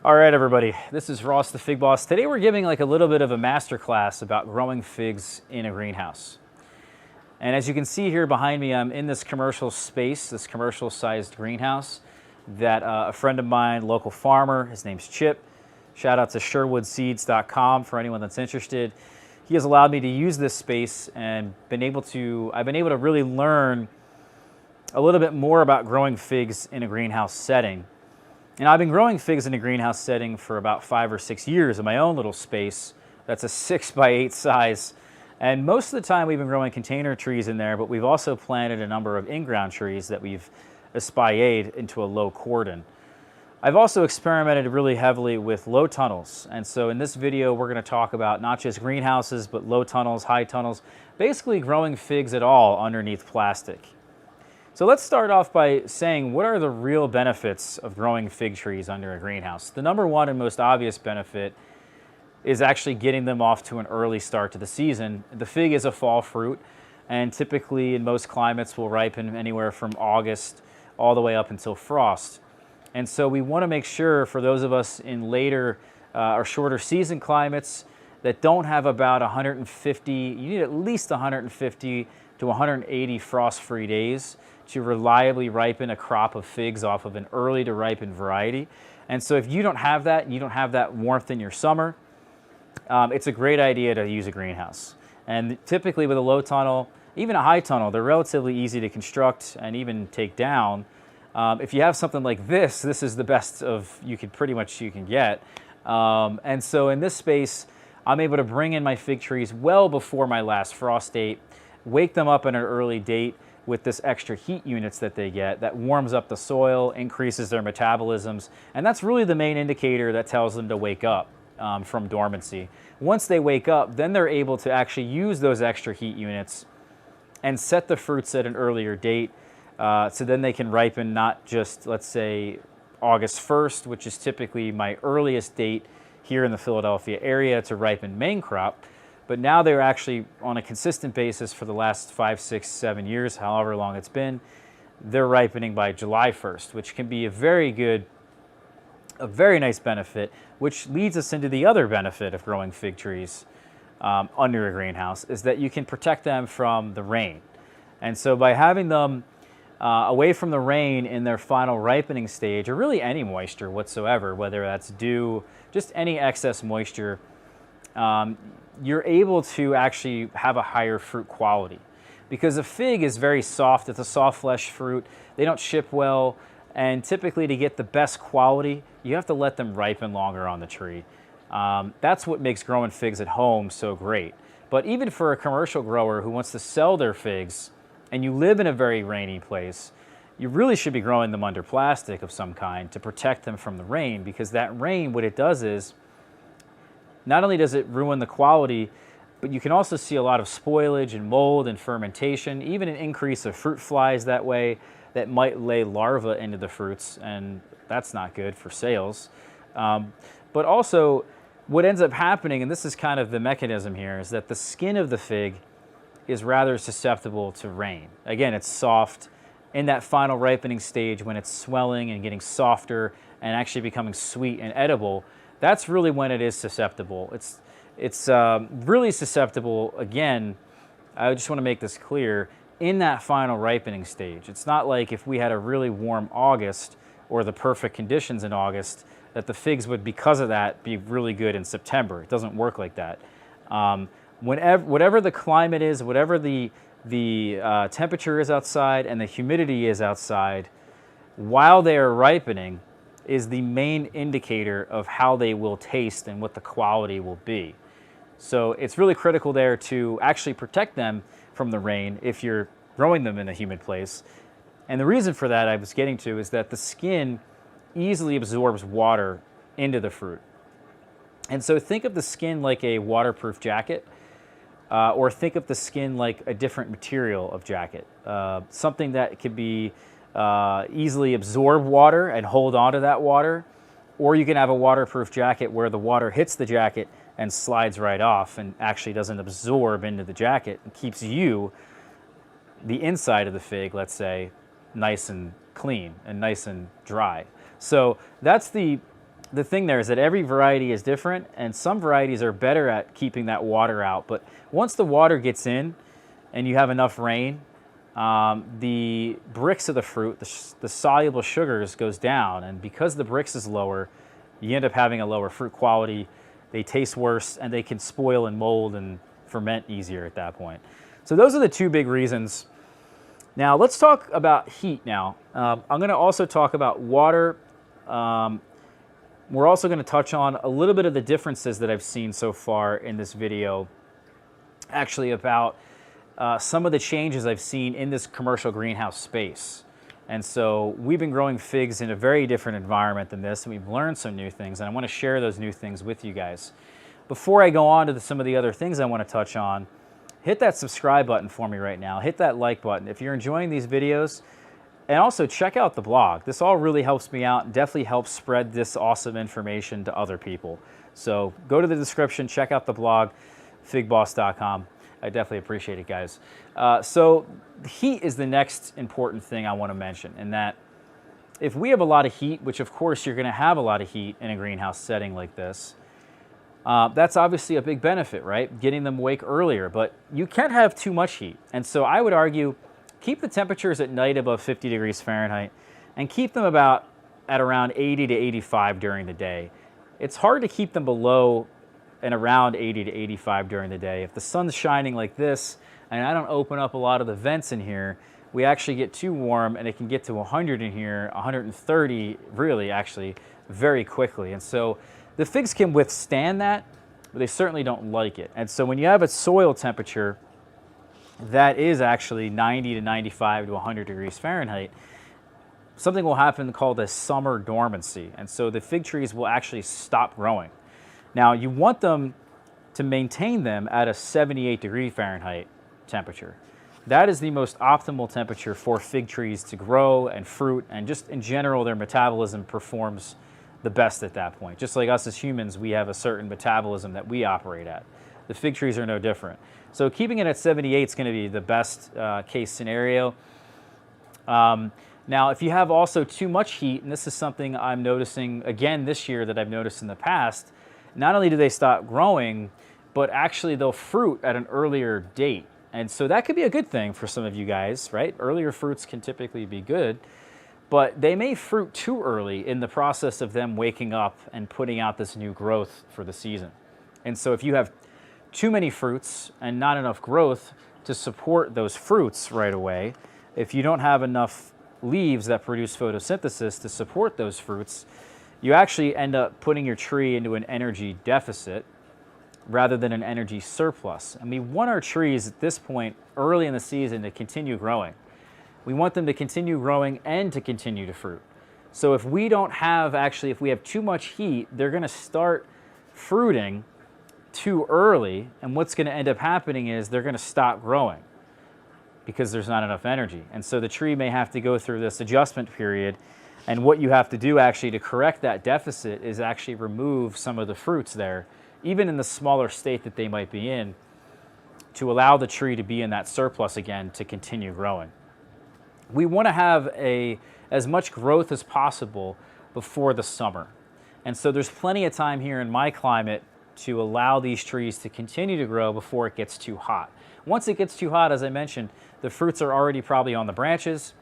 All right, everybody, this is Ross the Fig Boss. Today we're giving like a little bit of a master class about growing figs in a greenhouse. And as you can see here behind me, I'm in this commercial space, this commercial-sized greenhouse that a friend of mine, local farmer, his name's Chip, shout out to sherwoodseeds.com for anyone that's interested. He has allowed me to use this space and I've been able to really learn a little bit more about growing figs in a greenhouse setting. And I've been growing figs in a greenhouse setting for about 5 or 6 years in my own little space. That's a 6x8 size. And most of the time we've been growing container trees in there, but we've also planted a number of in-ground trees that we've espaliered into a low cordon. I've also experimented really heavily with low tunnels. And so in this video, we're going to talk about not just greenhouses, but low tunnels, high tunnels, basically growing figs at all underneath plastic. So let's start off by saying, what are the real benefits of growing fig trees under a greenhouse? The number one and most obvious benefit is actually getting them off to an early start to the season. The fig is a fall fruit, and typically in most climates will ripen anywhere from August all the way up until frost. And so we want to make sure for those of us in later or shorter season climates that don't have about 150, you need at least 150 to 180 frost-free days to reliably ripen a crop of figs off of an early to ripen variety. And so if you don't have that, and you don't have that warmth in your summer, it's a great idea to use a greenhouse. And typically with a low tunnel, even a high tunnel, they're relatively easy to construct and even take down. If you have something like this is the best of you can get. And so in this space, I'm able to bring in my fig trees well before my last frost date, wake them up at an early date with this extra heat units that they get that warms up the soil, increases their metabolisms, and that's really the main indicator that tells them to wake up from dormancy. Once they wake up, then they're able to actually use those extra heat units and set the fruits at an earlier date, so then they can ripen not just, let's say, August 1st, which is typically my earliest date here in the Philadelphia area to ripen main crop, but now they're actually on a consistent basis for the last 5, 6, 7 years, however long it's been, they're ripening by July 1st, which can be a very nice benefit, which leads us into the other benefit of growing fig trees under a greenhouse, is that you can protect them from the rain. And so by having them away from the rain in their final ripening stage, or really any moisture whatsoever, whether that's dew, just any excess moisture, you're able to actually have a higher fruit quality. Because a fig is very soft, it's a soft flesh fruit, they don't ship well, and typically to get the best quality, you have to let them ripen longer on the tree. That's what makes growing figs at home so great. But even for a commercial grower who wants to sell their figs, and you live in a very rainy place, you really should be growing them under plastic of some kind to protect them from the rain, because that rain, what it does is, not only does it ruin the quality, but you can also see a lot of spoilage and mold and fermentation, even an increase of fruit flies that way that might lay larvae into the fruits, and that's not good for sales. But also, what ends up happening, and this is kind of the mechanism here, is that the skin of the fig is rather susceptible to rain. Again, it's soft. In that final ripening stage, when it's swelling and getting softer and actually becoming sweet and edible, that's really when it is susceptible. It's really susceptible, again, I just want to make this clear, in that final ripening stage. It's not like if we had a really warm August or the perfect conditions in August that the figs would, because of that, be really good in September. It doesn't work like that. Whatever the climate is, whatever the temperature is outside and the humidity is outside, while they are ripening, is the main indicator of how they will taste and what the quality will be. So it's really critical there to actually protect them from the rain if you're growing them in a humid place. And the reason for that I was getting to is that the skin easily absorbs water into the fruit. And so think of the skin like a waterproof jacket, or think of the skin like a different material of jacket, something that could be easily absorb water and hold on to that water, or you can have a waterproof jacket where the water hits the jacket and slides right off and actually doesn't absorb into the jacket and keeps you, the inside of the fig, let's say, nice and clean and nice and dry. So that's the the thing there is that every variety is different, and some varieties are better at keeping that water out. But once the water gets in and you have enough rain, the Brix of the fruit, the soluble sugars goes down, and because the Brix is lower, you end up having a lower fruit quality. They taste worse, and they can spoil and mold and ferment easier at that point. So those are the two big reasons. Now let's talk about heat now. I'm going to also talk about water. We're also going to touch on a little bit of the differences that I've seen so far in this video, actually about some of the changes I've seen in this commercial greenhouse space. And so we've been growing figs in a very different environment than this, and we've learned some new things, and I want to share those new things with you guys. Before I go on to some of the other things I want to touch on, hit that subscribe button for me right now. Hit that like button if you're enjoying these videos, and also check out the blog. This all really helps me out and definitely helps spread this awesome information to other people. So go to the description, check out the blog, figboss.com. I definitely appreciate it, guys. So heat is the next important thing I want to mention, in that if we have a lot of heat, which of course you're going to have a lot of heat in a greenhouse setting like this, that's obviously a big benefit, right? Getting them awake earlier, but you can't have too much heat. And so I would argue, keep the temperatures at night above 50 degrees Fahrenheit and keep them at around 80 to 85 during the day. It's hard to keep them below and around 80 to 85 during the day. If the sun's shining like this and I don't open up a lot of the vents in here, we actually get too warm and it can get to 100 in here, 130 really actually very quickly. And so the figs can withstand that, but they certainly don't like it. And so when you have a soil temperature that is actually 90 to 95 to 100 degrees Fahrenheit, something will happen called a summer dormancy. And so the fig trees will actually stop growing. Now, you want them to maintain them at a 78 degree Fahrenheit temperature. That is the most optimal temperature for fig trees to grow and fruit, and just in general, their metabolism performs the best at that point. Just like us as humans, we have a certain metabolism that we operate at. The fig trees are no different. So keeping it at 78 is going to be the best case scenario. Now, if you have also too much heat, and this is something I'm noticing again this year that I've noticed in the past, not only do they stop growing, but actually they'll fruit at an earlier date. And so that could be a good thing for some of you guys, right? Earlier fruits can typically be good, but they may fruit too early in the process of them waking up and putting out this new growth for the season. And so if you have too many fruits and not enough growth to support those fruits right away, if you don't have enough leaves that produce photosynthesis to support those fruits, you actually end up putting your tree into an energy deficit rather than an energy surplus. And we want our trees at this point early in the season to continue growing. We want them to continue growing and to continue to fruit. So if we don't have, if we have too much heat, they're going to start fruiting too early, and what's going to end up happening is they're going to stop growing because there's not enough energy. And so the tree may have to go through this adjustment period, and what you have to do actually to correct that deficit is actually remove some of the fruits there, even in the smaller state that they might be in, to allow the tree to be in that surplus again to continue growing. We want to have as much growth as possible before the summer. And so there's plenty of time here in my climate to allow these trees to continue to grow before it gets too hot. Once it gets too hot, as I mentioned, the fruits are already probably on the branches.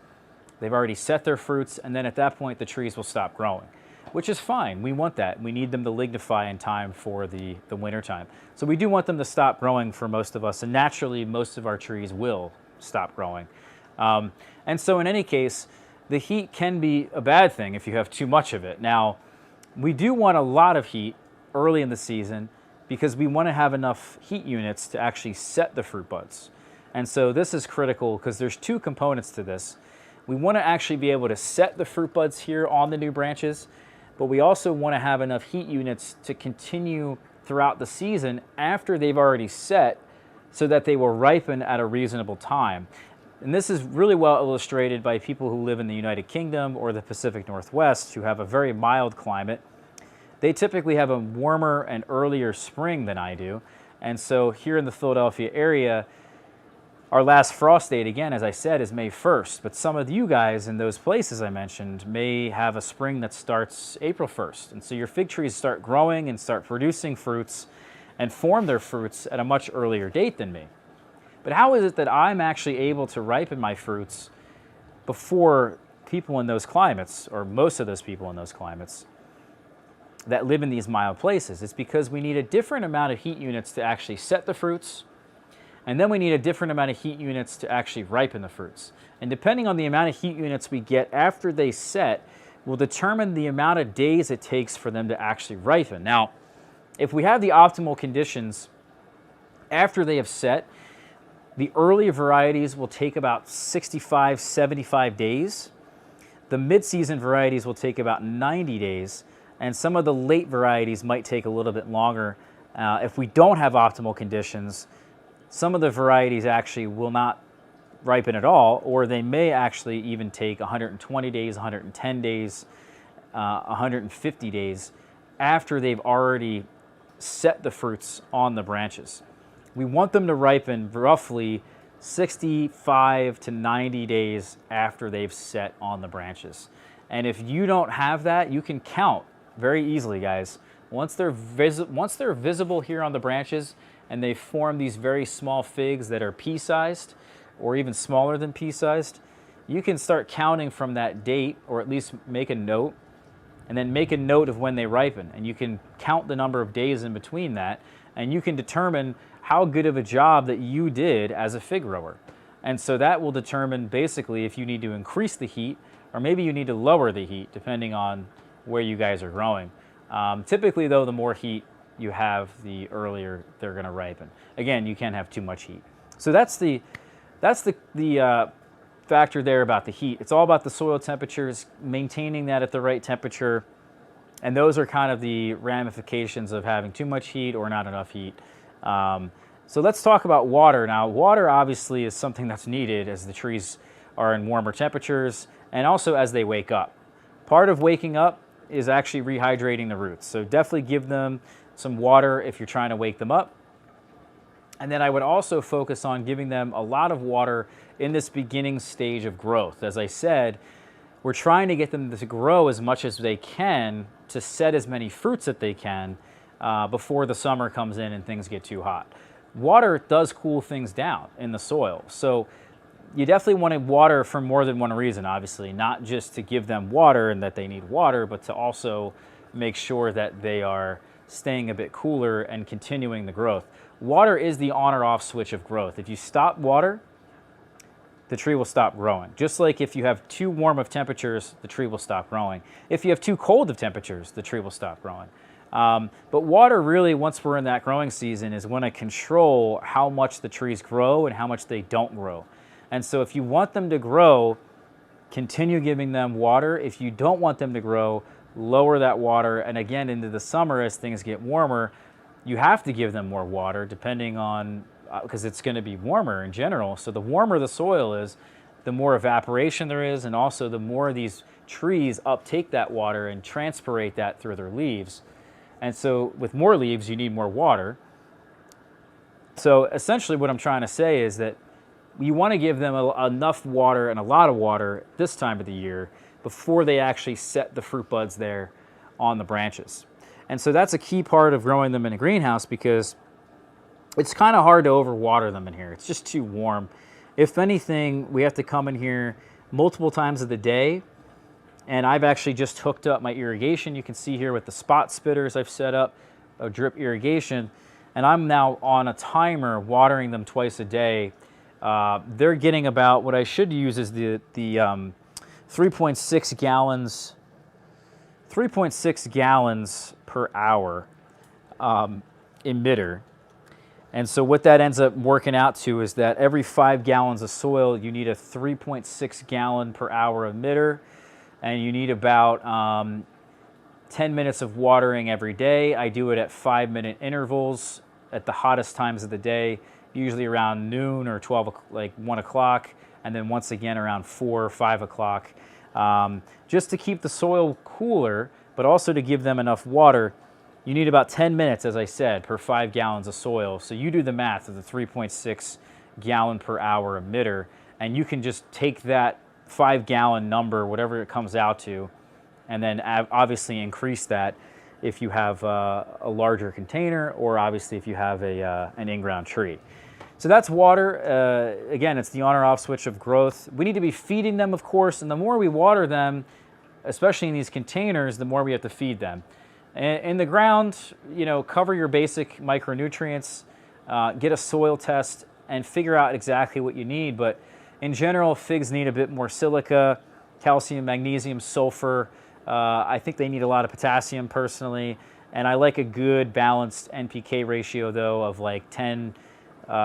They've already set their fruits, and then at that point, the trees will stop growing, which is fine. We want that. We need them to lignify in time for the winter time. So we do want them to stop growing for most of us, and naturally, most of our trees will stop growing. And so in any case, the heat can be a bad thing if you have too much of it. Now, we do want a lot of heat early in the season because we want to have enough heat units to actually set the fruit buds. And so this is critical because there's two components to this. We want to actually be able to set the fruit buds here on the new branches, but we also want to have enough heat units to continue throughout the season after they've already set so that they will ripen at a reasonable time. And this is really well illustrated by people who live in the United Kingdom or the Pacific Northwest who have a very mild climate. They typically have a warmer and earlier spring than I do. And so here in the Philadelphia area, Our last frost date, again, as I said, is May 1st, but some of you guys in those places I mentioned may have a spring that starts April 1st. And so your fig trees start growing and start producing fruits and form their fruits at a much earlier date than me. But how is it that I'm actually able to ripen my fruits before people in those climates, or most of those people in those climates that live in these mild places? It's because we need a different amount of heat units to actually set the fruits, and then we need a different amount of heat units to actually ripen the fruits. And depending on the amount of heat units we get after they set will determine the amount of days it takes for them to actually ripen. Now, if we have the optimal conditions after they have set, the early varieties will take about 65, 75 days. The mid-season varieties will take about 90 days, and some of the late varieties might take a little bit longer. If we don't have optimal conditions, some of the varieties actually will not ripen at all, or they may actually even take 120 days, 110 days, 150 days after they've already set the fruits on the branches. We want them to ripen roughly 65 to 90 days after they've set on the branches. And if you don't have that, you can count very easily, guys. Once they're visible here on the branches and they form these very small figs that are pea-sized or even smaller than pea-sized, you can start counting from that date, or at least make a note, and then make a note of when they ripen. And you can count the number of days in between that, and you can determine how good of a job that you did as a fig grower. And so that will determine basically if you need to increase the heat, or maybe you need to lower the heat depending on where you guys are growing. Typically though, the more heat you have, the earlier they're gonna ripen. Again, you can't have too much heat. So that's the factor there about the heat. It's all about the soil temperatures, maintaining that at the right temperature. And those are kind of the ramifications of having too much heat or not enough heat. So let's talk about water now. Water obviously is something that's needed as the trees are in warmer temperatures and also as they wake up. Part of waking up is actually rehydrating the roots. So definitely give them some water if you're trying to wake them up. And then I would also focus on giving them a lot of water in this beginning stage of growth. As I said, we're trying to get them to grow as much as they can to set as many fruits that they can before the summer comes in and things get too hot. Water does cool things down in the soil. So you definitely want to water for more than one reason, obviously, not just to give them water and that they need water, but to also make sure that they are staying a bit cooler and continuing the growth. Water is the on or off switch of growth. If you stop water, the tree will stop growing. Just like if you have too warm of temperatures, the tree will stop growing. If you have too cold of temperatures, the tree will stop growing. But water really, once we're in that growing season, is going to control how much the trees grow and how much they don't grow. And so if you want them to grow, continue giving them water. If you don't want them to grow, lower that water. And again, into the summer, as things get warmer, you have to give them more water depending on, because it's going to be warmer in general. So the warmer the soil is, the more evaporation there is, and also the more these trees uptake that water and transpirate that through their leaves. And so with more leaves, you need more water. So essentially what I'm trying to say is that you want to give them enough water and a lot of water this time of the year before they actually set the fruit buds there on the branches. And so that's a key part of growing them in a greenhouse, because it's kind of hard to overwater them in here. It's just too warm. If anything, we have to come in here multiple times of the day. And I've actually just hooked up my irrigation. You can see here with the spot spitters I've set up, a drip irrigation. And I'm now on a timer watering them twice a day. They're getting about, what I should use is the 3.6 gallons per hour emitter. And so what that ends up working out to is that every 5 gallons of soil, you need a 3.6 gallon per hour emitter, and you need about 10 minutes of watering every day. I do it at 5-minute intervals at the hottest times of the day, usually around noon or 1 o'clock, and then once again around 4 or 5 o'clock, just to keep the soil cooler, but also to give them enough water. You need about 10 minutes, as I said, per 5 gallons of soil. So you do the math of the 3.6 gallon per hour emitter, and you can just take that 5-gallon number, whatever it comes out to, and then obviously increase that if you have a larger container, or obviously if you have an in-ground tree. So that's water. Again, it's the on or off switch of growth. We need to be feeding them, of course, and the more we water them, especially in these containers, the more we have to feed them. In the ground, you know, cover your basic micronutrients, get a soil test, and figure out exactly what you need. But in general, figs need a bit more silica, calcium, magnesium, sulfur. I think they need a lot of potassium personally, and I like a good balanced NPK ratio though of like 10,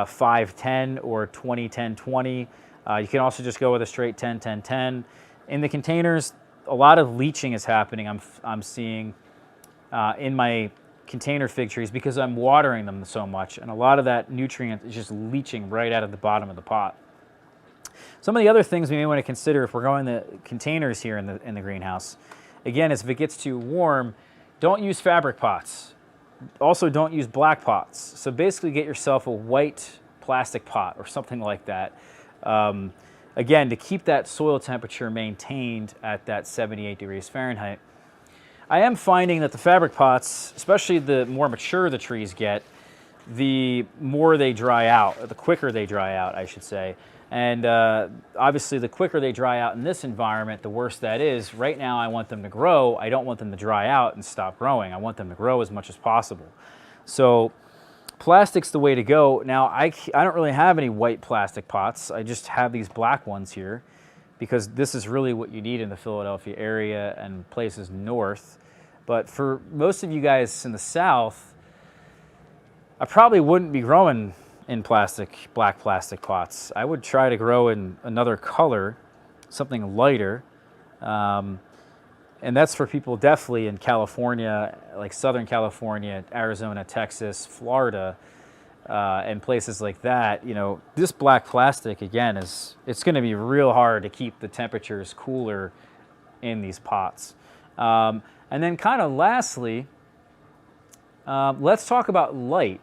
5, 10 or 20, 10, 20. You can also just go with a straight 10, 10, 10. In the containers, a lot of leaching is happening. I'm seeing in my container fig trees because I'm watering them so much, and a lot of that nutrient is just leaching right out of the bottom of the pot. Some of the other things we may want to consider if we're growing the containers here in the greenhouse, again, is if it gets too warm, don't use fabric pots. Also, don't use black pots. So basically get yourself a white plastic pot or something like that. Again, to keep that soil temperature maintained at that 78 degrees Fahrenheit. I am finding that the fabric pots, especially the more mature the trees get, the more they dry out, or the quicker they dry out, I should say. And obviously, the quicker they dry out in this environment, the worse that is. Right now, I want them to grow. I don't want them to dry out and stop growing. I want them to grow as much as possible. So plastic's the way to go. Now, I don't really have any white plastic pots. I just have these black ones here because this is really what you need in the Philadelphia area and places north. But for most of you guys in the South, I probably wouldn't be growing in black plastic pots. I would try to grow in another color, something lighter. And that's for people definitely in California, like Southern California, Arizona, Texas, Florida, and places like that. You know, this black plastic, again, it's gonna be real hard to keep the temperatures cooler in these pots. And then kind of lastly, let's talk about light.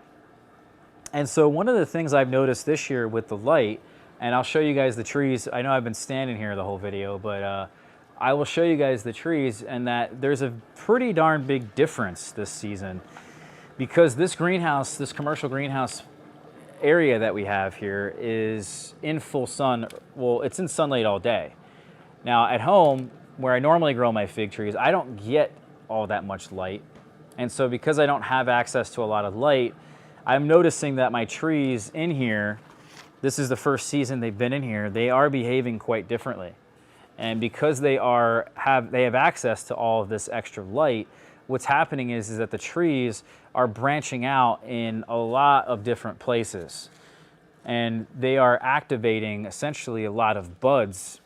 And so one of the things I've noticed this year with the light, and I'll show you guys the trees. I know I've been standing here the whole video, but I will show you guys the trees, and that there's a pretty darn big difference this season because this greenhouse, this commercial greenhouse area that we have here is in full sun. Well, it's in sunlight all day. Now at home, where I normally grow my fig trees, I don't get all that much light. And so because I don't have access to a lot of light, I'm noticing that my trees in here, this is the first season they've been in here, they are behaving quite differently. And because they have access to all of this extra light, what's happening is that the trees are branching out in a lot of different places. And they are activating essentially a lot of buds.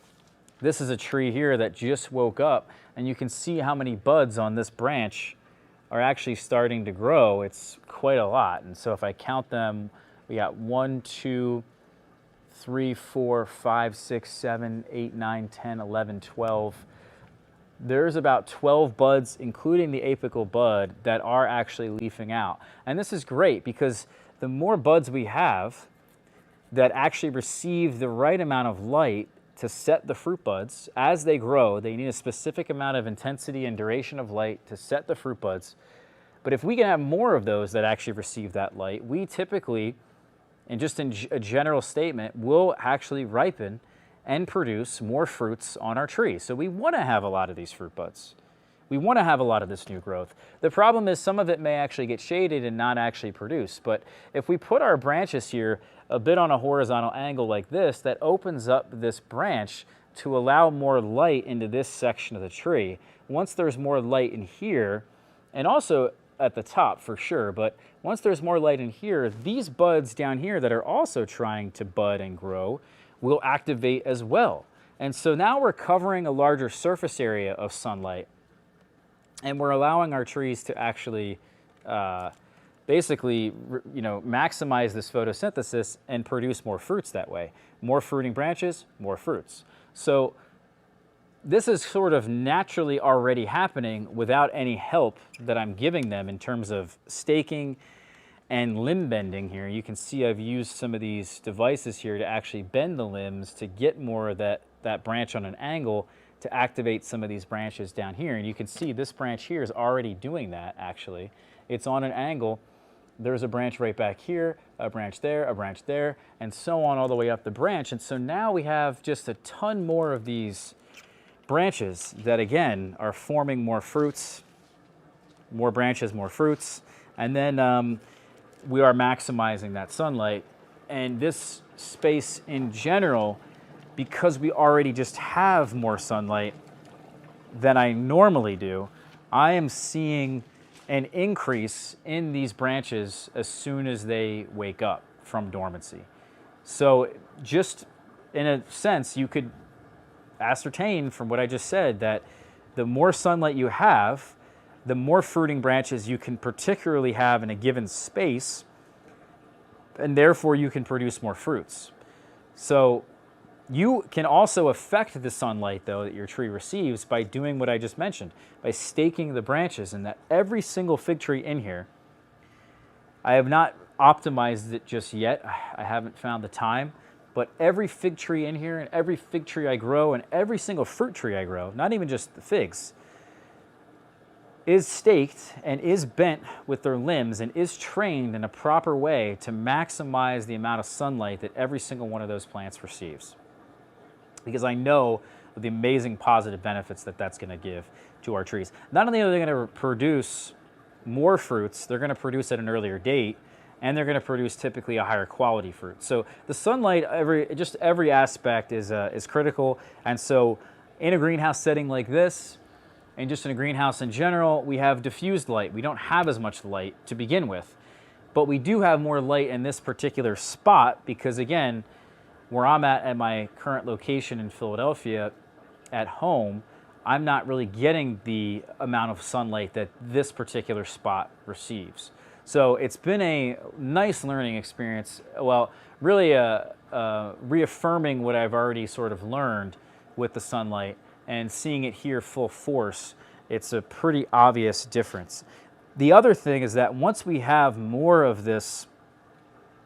This is a tree here that just woke up, and you can see how many buds on this branch are actually starting to grow. It's quite a lot. And so if I count them, we got 1, 2, 3, 4, 5, 6, 7, 8, 9, 10, 11, 12. There's about 12 buds, including the apical bud, that are actually leafing out. And this is great because the more buds we have that actually receive the right amount of light to set the fruit buds, as they grow, they need a specific amount of intensity and duration of light to set the fruit buds. But if we can have more of those that actually receive that light, we typically, and just in a general statement, will actually ripen and produce more fruits on our trees. So we want to have a lot of these fruit buds. We want to have a lot of this new growth. The problem is some of it may actually get shaded and not actually produce. But if we put our branches here a bit on a horizontal angle like this, that opens up this branch to allow more light into this section of the tree. Once there's more light in here, and also at the top for sure, but once there's more light in here, these buds down here that are also trying to bud and grow will activate as well. And so now we're covering a larger surface area of sunlight, and we're allowing our trees to actually basically, maximize this photosynthesis and produce more fruits that way. More fruiting branches, more fruits. So this is sort of naturally already happening without any help that I'm giving them in terms of staking and limb bending here. You can see I've used some of these devices here to actually bend the limbs to get more of that branch on an angle to activate some of these branches down here. And you can see this branch here is already doing that actually. It's on an angle. There's a branch right back here, a branch there, and so on all the way up the branch. And so now we have just a ton more of these branches that again are forming more fruits, more branches, more fruits. And then we are maximizing that sunlight. And this space in general, because we already just have more sunlight than I normally do, I am seeing an increase in these branches as soon as they wake up from dormancy. So just in a sense, you could ascertain from what I just said that the more sunlight you have, the more fruiting branches you can particularly have in a given space, and therefore you can produce more fruits. So you can also affect the sunlight, though, that your tree receives by doing what I just mentioned, by staking the branches, and that every single fig tree in here, I have not optimized it just yet. I haven't found the time, but every fig tree in here and every fig tree I grow and every single fruit tree I grow, not even just the figs, is staked and is bent with their limbs and is trained in a proper way to maximize the amount of sunlight that every single one of those plants receives. Because I know the amazing positive benefits that that's going to give to our trees. Not only are they going to produce more fruits, they're going to produce at an earlier date, and they're going to produce typically a higher quality fruit. So the sunlight, every aspect is critical. And so in a greenhouse setting like this, and just in a greenhouse in general, we have diffused light. We don't have as much light to begin with, but we do have more light in this particular spot because, again, where I'm at my current location in Philadelphia at home, I'm not really getting the amount of sunlight that this particular spot receives. So it's been a nice learning experience. Well, really reaffirming what I've already sort of learned with the sunlight and seeing it here full force. It's a pretty obvious difference. The other thing is that once we have more of this,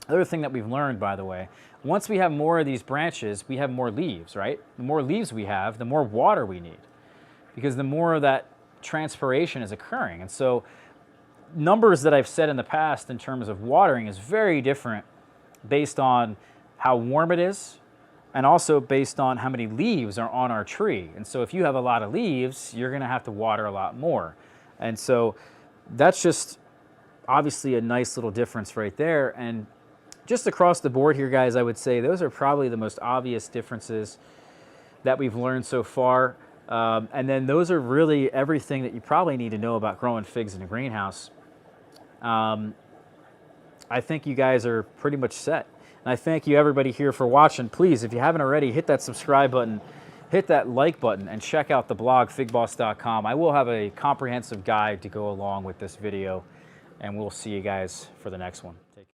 other thing that we've learned, by the way, once we have more of these branches, we have more leaves, right? The more leaves we have, the more water we need, because the more of that transpiration is occurring. And so numbers that I've said in the past in terms of watering is very different based on how warm it is and also based on how many leaves are on our tree. And so if you have a lot of leaves, you're going to have to water a lot more. And so that's just obviously a nice little difference right there. And just across the board here, guys, I would say those are probably the most obvious differences that we've learned so far. And then those are really everything that you probably need to know about growing figs in a greenhouse. I think you guys are pretty much set. And I thank you everybody here for watching. Please, if you haven't already, hit that subscribe button, hit that like button, and check out the blog, figboss.com. I will have a comprehensive guide to go along with this video, and we'll see you guys for the next one.